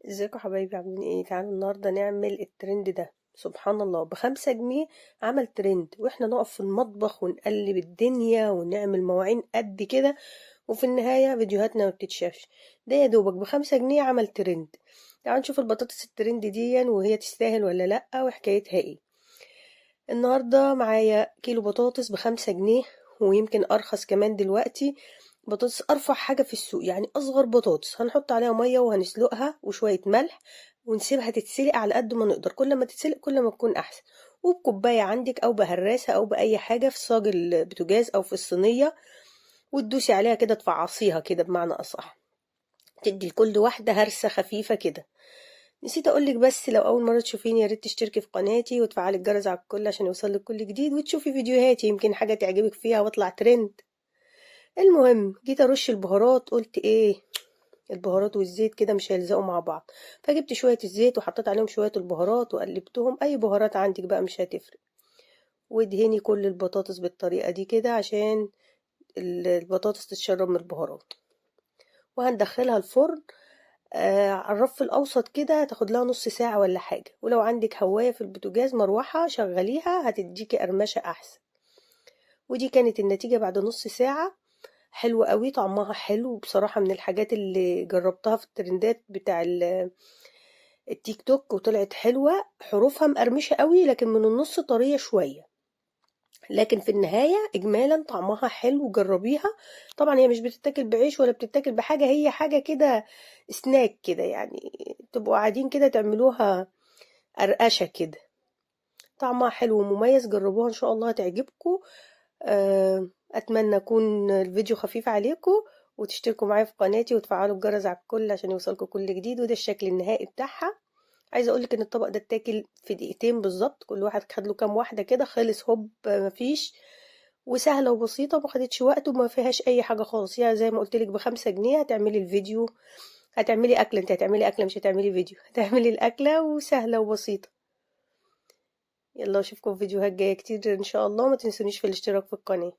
ازيكم حبايبي عاملين ايه؟ تعالوا النهارده نعمل الترند ده. سبحان الله، ب5 جنيه عمل ترند، واحنا نقف في المطبخ ونقلب الدنيا ونعمل مواعين قد كده، وفي النهاية فيديوهاتنا ما بتتشافش. ده يا دوبك ب5 جنيه عمل ترند. تعالوا نشوف البطاطس الترند دي وهي تستاهل ولا لأ وحكايتها ايه. النهاردة معايا كيلو بطاطس ب5 جنيه، ويمكن أرخص كمان دلوقتي. بطاطس أرفع حاجة في السوق، يعني أصغر بطاطس هنحط عليها مية وهنسلقها وشوية ملح ونسيبها تتسلق على قد ما نقدر. كل ما تتسلق كل ما تكون أحسن. وبكوباية عندك أو بهراسة أو بأي حاجة في صاج البوتاجاز أو في الصينية، وتدوسي عليها كده تفعصيها كده بمعنى أصح، تدي لكل واحدة هرسة خفيفة كده. نسيت اقولك، بس لو اول مره تشوفيني يا ريت تشتركي في قناتي وتفعلي الجرس على الكل عشان يوصلك كل جديد، وتشوفي فيديوهاتي يمكن حاجه تعجبك فيها واطلع ترند. المهم جيت ارش البهارات، قلت ايه، البهارات والزيت كده مش هيلزقوا مع بعض. فجبت شويه الزيت وحطيت عليهم شويه البهارات وقلبتهم، اي بهارات عندك بقى مش هتفرق. وادهني كل البطاطس بالطريقه دي كده عشان البطاطس تتشرب من البهارات. وهندخلها الفرن على الرف الأوسط كده، تاخد لها نص ساعة ولا حاجة. ولو عندك هواية في البوتاجاز مروحة شغليها هتديكي قرمشة أحسن. ودي كانت النتيجة بعد نص ساعة. حلوة قوي، طعمها حلو بصراحة، من الحاجات اللي جربتها في الترندات بتاع التيك توك وطلعت حلوة. حروفها مقرمشة قوي لكن من النص طرية شوية، لكن في النهاية إجمالا طعمها حلو، جربيها. طبعا هي مش بتتاكل بعيش ولا بتتاكل بحاجة، هي حاجة كده سناك كده، يعني تبقوا قاعدين كده تعملوها قرقشة كده. طعمها حلو ومميز، جربوها إن شاء الله هتعجبكم. أتمنى أكون الفيديو خفيف عليكم، وتشتركوا معايا في قناتي وتفعلوا الجرس على الكل عشان يوصلكم كل جديد. وده الشكل النهائي بتاعها. عايزه اقولك ان الطبق ده اتاكل في دقيقتين بالظبط، كل واحد خد له كام واحده كده، خلص هوب مفيش. وسهله وبسيطه، ما خدتش وقت وما فيهاش اي حاجه خالص. يعني زي ما قلت لك ب5 جنيه هتعملي الفيديو، هتعملي اكله. انت هتعملي اكله مش هتعملي فيديو، هتعملي الاكله وسهله وبسيطه. يلا اشوفكم في فيديوهات جايه كتير ان شاء الله، ما تنسونيش في الاشتراك في القناه.